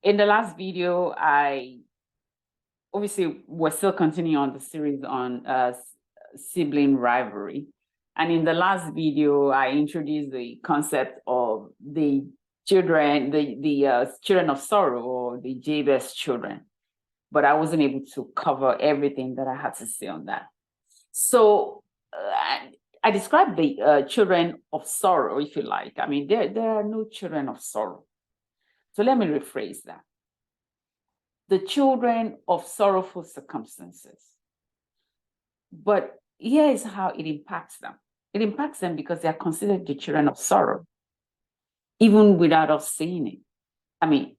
In the last video, obviously we're still continuing on the series on sibling rivalry. And in the last video, I introduced the concept of the children, the children of sorrow, or the Jabez children. But I wasn't able to cover everything that I had to say on that. So I described the children of sorrow, if you like. I mean, there are no children of sorrow. So let me rephrase that. The children of sorrowful circumstances. But here is how it impacts them. It impacts them because they are considered the children of sorrow, even without us saying it. I mean,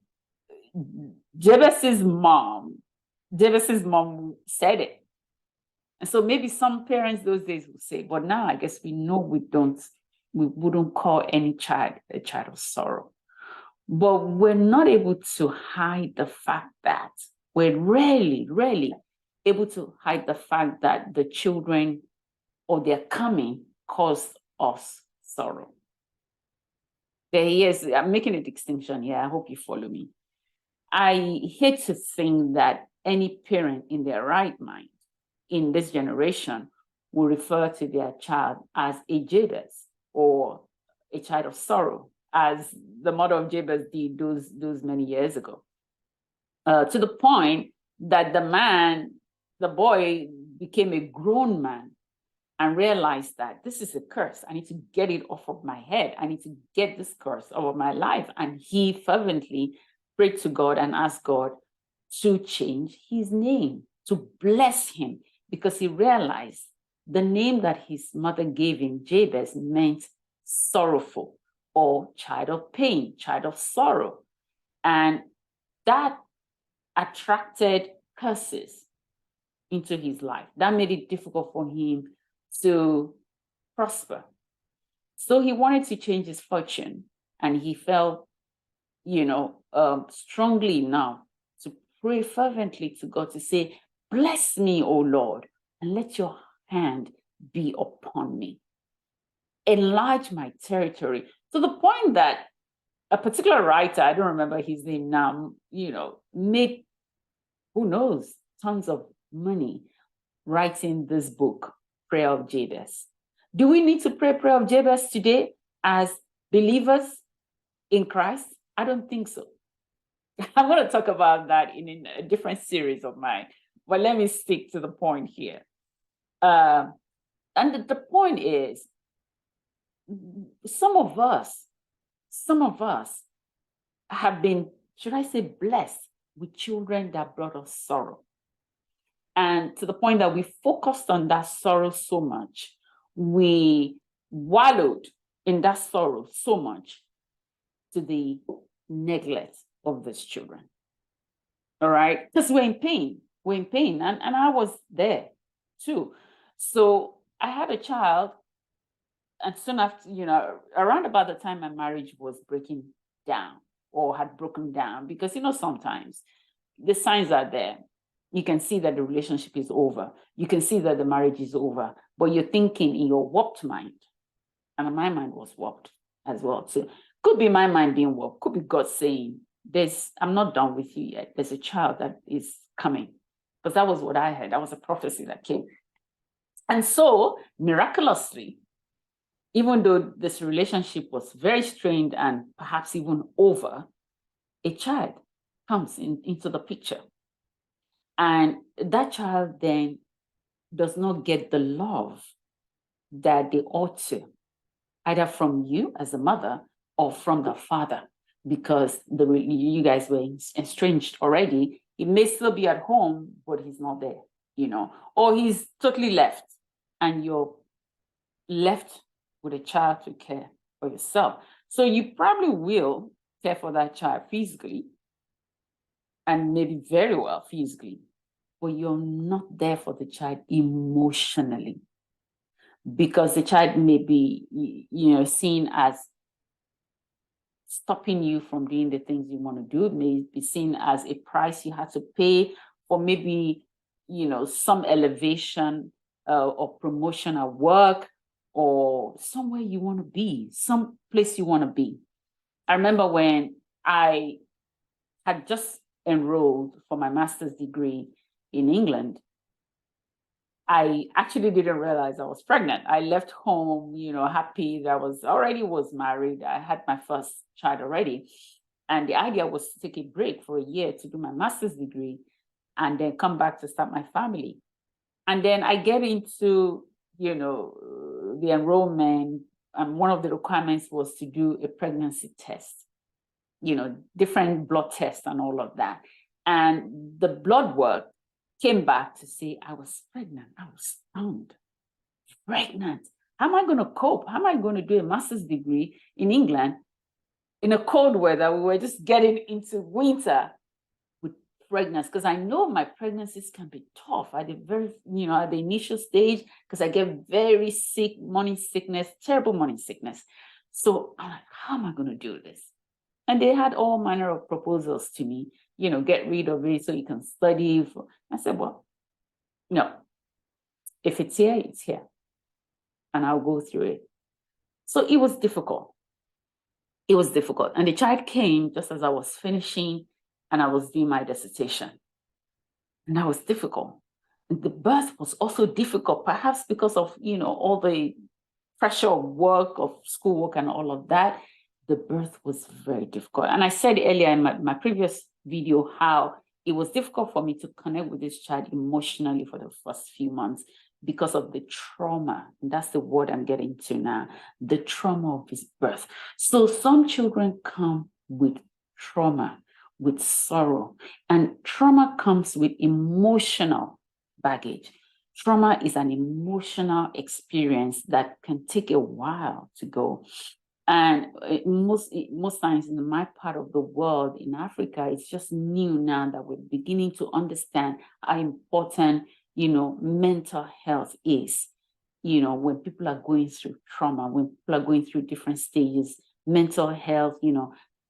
Jabez's mom said it. And so maybe some parents those days would say, but now I guess we know we wouldn't call any child a child of sorrow. But we're not able to hide the fact that we're rarely able to hide the fact that the children or their coming caused us sorrow. Yes, I'm making a distinction here. I hope you follow me. I hate to think that any parent in their right mind in this generation will refer to their child as a Jabez or a child of sorrow, as the mother of Jabez did those many years ago. To the point that the boy became a grown man and realized that this is a curse. I need to get it off of my head. I need to get this curse out of my life. And he fervently prayed to God and asked God to change his name, to bless him, because he realized the name that his mother gave him, Jabez, meant sorrowful or child of pain, child of sorrow. And that attracted curses into his life. That made it difficult for him to prosper. So he wanted to change his fortune, and he felt, strongly now to pray fervently to God to say, bless me, O Lord, and let your hand be upon me. Enlarge my territory, to the point that a particular writer, I don't remember his name now, made, who knows, tons of money writing this book, Prayer of Jabez. Do we need to pray Prayer of Jabez today as believers in Christ? I don't think so. I'm going to talk about that in a different series of mine, but let me stick to the point here. And the point is, some of us have been, should I say, blessed with children that brought us sorrow. And to the point that we focused on that sorrow so much, we wallowed in that sorrow so much to the neglect of these children. All right? Because we're in pain. And I was there too. So I had a child, and soon after, around about the time my marriage was breaking down or had broken down, because, sometimes the signs are there. You can see that the relationship is over. You can see that the marriage is over, but you're thinking in your warped mind. And my mind was warped as well. So could be my mind being warped, could be God saying, I'm not done with you yet. There's a child that is coming. Because that was what I heard. That was a prophecy that came. And so, miraculously, even though this relationship was very strained and perhaps even over, a child comes into the picture. And that child then does not get the love that they ought to, either from you as a mother or from the father, because you guys were estranged already. He may still be at home, but he's not there, or he's totally left, and you're left with a child to care for yourself. So you probably will care for that child physically, and maybe very well physically, but you're not there for the child emotionally, because the child may be, seen as stopping you from doing the things you want to do. It may be seen as a price you have to pay for maybe, some elevation or promotion at work, or somewhere you want to be, some place you want to be. I remember when I had just enrolled for my master's degree in England, I actually didn't realize I was pregnant. I left home, happy that I was married. I had my first child already. And the idea was to take a break for a year to do my master's degree and then come back to start my family. And then I get into, the enrollment, and one of the requirements was to do a pregnancy test, different blood tests and all of that. And the blood work came back to say I was pregnant. I was stunned. Pregnant. How am I going to cope? How am I going to do a master's degree in England in a cold weather? We were just getting into winter with pregnancy, because I know my pregnancies can be tough at the initial stage, because I get very sick, morning sickness, terrible morning sickness. So I'm like, how am I going to do this? And they had all manner of proposals to me, get rid of it so you can study. I said, well, no, if it's here, it's here. And I'll go through it. So it was difficult. It was difficult. And the child came just as I was finishing and I was doing my dissertation. And that was difficult. And the birth was also difficult, perhaps because of, all the pressure of work, of schoolwork and all of that. The birth was very difficult. And I said earlier in my previous video how it was difficult for me to connect with this child emotionally for the first few months because of the trauma. And that's the word I'm getting to now, the trauma of his birth. So some children come with trauma, with sorrow, and trauma comes with emotional baggage. Trauma is an emotional experience that can take a while to go. And most times in my part of the world, in Africa, it's just new now that we're beginning to understand how important, mental health is. When people are going through trauma, when people are going through different stages, mental health,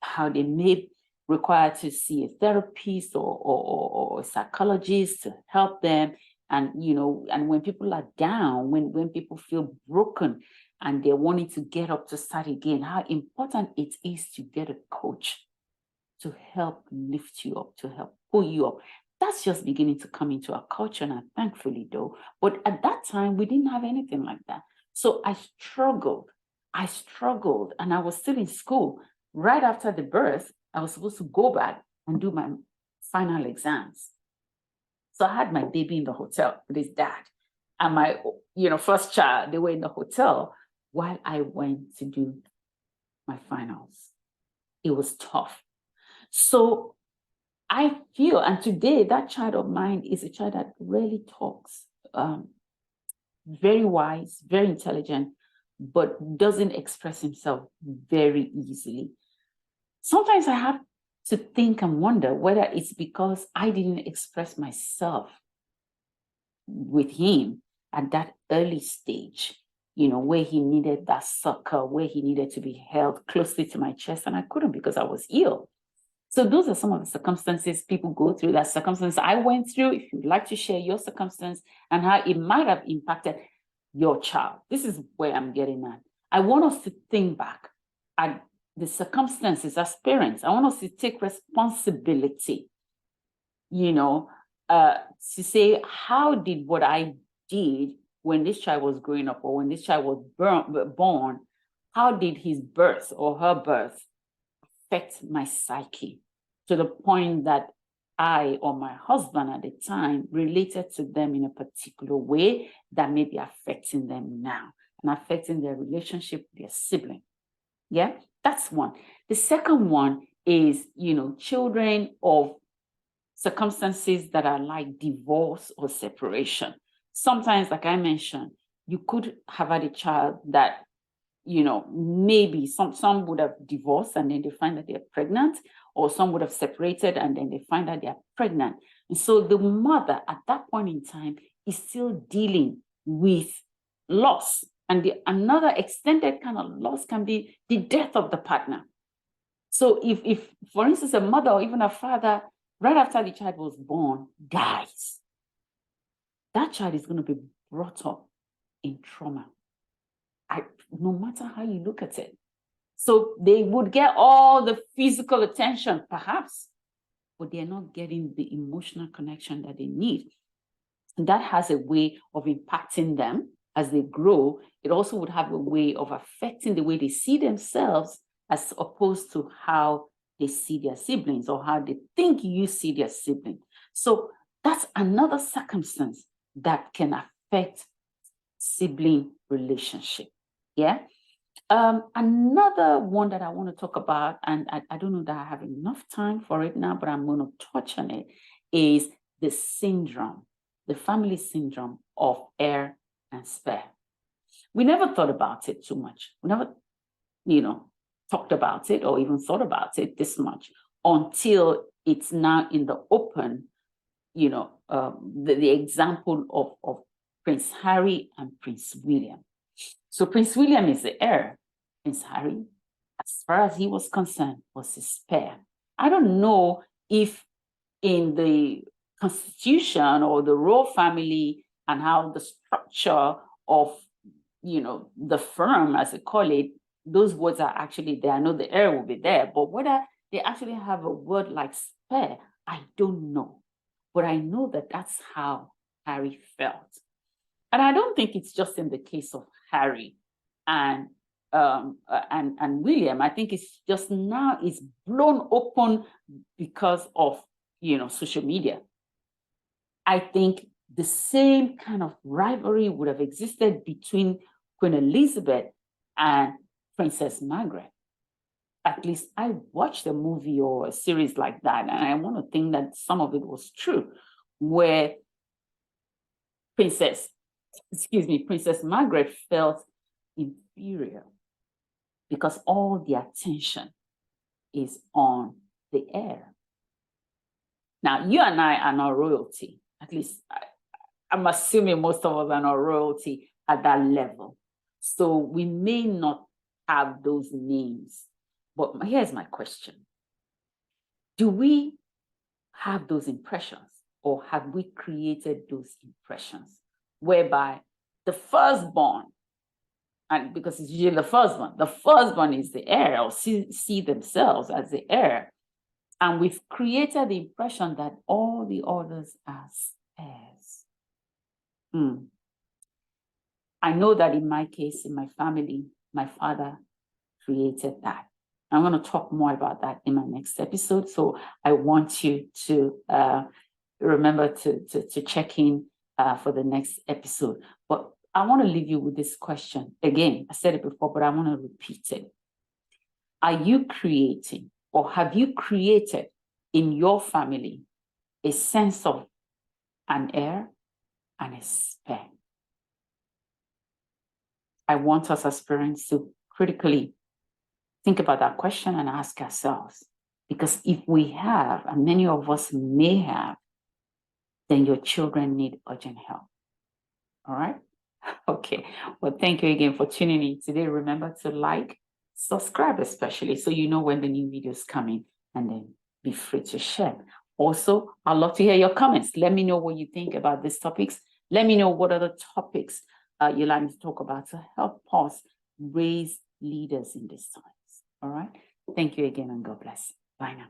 how they may require to see a therapist or a psychologist to help them. And, and when people are down, when people feel broken, and they're wanting to get up to start again, how important it is to get a coach to help lift you up, to help pull you up. That's just beginning to come into our culture now, thankfully, though. But at that time, we didn't have anything like that. So I struggled, and I was still in school. Right after the birth, I was supposed to go back and do my final exams. So I had my baby in the hotel with his dad. And my, first child, they were in the hotel while I went to do my finals. It was tough. So I feel, and today that child of mine is a child that rarely talks, very wise, very intelligent, but doesn't express himself very easily. Sometimes I have to think and wonder whether it's because I didn't express myself with him at that early stage, where he needed that succor, where he needed to be held closely to my chest, and I couldn't because I was ill. So those are some of the circumstances people go through, that circumstance I went through. If you'd like to share your circumstance and how it might have impacted your child, this is where I'm getting at. I want us to think back at the circumstances as parents. I want us to take responsibility, to say, how did what I did when this child was growing up, or when this child was born, how did his birth or her birth affect my psyche to the point that I or my husband at the time related to them in a particular way that may be affecting them now and affecting their relationship with their sibling? Yeah, that's one. The second one is, children of circumstances that are like divorce or separation. Sometimes, like I mentioned, you could have had a child that, maybe some would have divorced and then they find that they're pregnant, or some would have separated and then they find that they're pregnant. And so the mother at that point in time is still dealing with loss. And another extended kind of loss can be the death of the partner. So if, for instance, a mother or even a father, right after the child was born, dies, that child is going to be brought up in trauma, no matter how you look at it. So they would get all the physical attention, perhaps, but they're not getting the emotional connection that they need. And that has a way of impacting them as they grow. It also would have a way of affecting the way they see themselves as opposed to how they see their siblings or how they think you see their sibling. So that's another circumstance that can affect sibling relationship. Yeah. Another one that I want to talk about, and I don't know that I have enough time for it now, but I'm going to touch on it, is the syndrome, the family syndrome of Heir and Spare. We never thought about it too much. We never, talked about it or even thought about it this much until it's now in the open, the example of Prince Harry and Prince William. So Prince William is the heir. Prince Harry, as far as he was concerned, was his spare. I don't know if in the Constitution or the royal family and how the structure of, the firm, as they call it, those words are actually there. I know the heir will be there, but whether they actually have a word like spare, I don't know. But I know that that's how Harry felt. And I don't think it's just in the case of Harry and William. I think it's just now it's blown open because of social media. I think the same kind of rivalry would have existed between Queen Elizabeth and Princess Margaret. At least I watched a movie or a series like that, and I want to think that some of it was true, where Princess Margaret felt inferior because all the attention is on the heir. Now, you and I are not royalty. At least I'm assuming most of us are not royalty at that level. So we may not have those names. But here's my question. Do we have those impressions, or have we created those impressions whereby the firstborn, and because it's usually the firstborn is the heir, or see themselves as the heir, and we've created the impression that all the others are heirs. I know that in my case, in my family, my father created that. I'm going to talk more about that in my next episode. So I want you to remember to check in for the next episode. But I want to leave you with this question. Again, I said it before, but I want to repeat it. Are you creating, or have you created in your family a sense of an heir and a spare? I want us as parents to critically think about that question and ask ourselves, because if we have, and many of us may have, then your children need urgent help. All right? Okay. Well, thank you again for tuning in today. Remember to like, subscribe especially, so you know when the new videos come in, and then be free to share. Also, I'd love to hear your comments. Let me know what you think about these topics. Let me know what other topics you'd like me to talk about to help us raise leaders in this time. All right. Thank you again, and God bless. Bye now.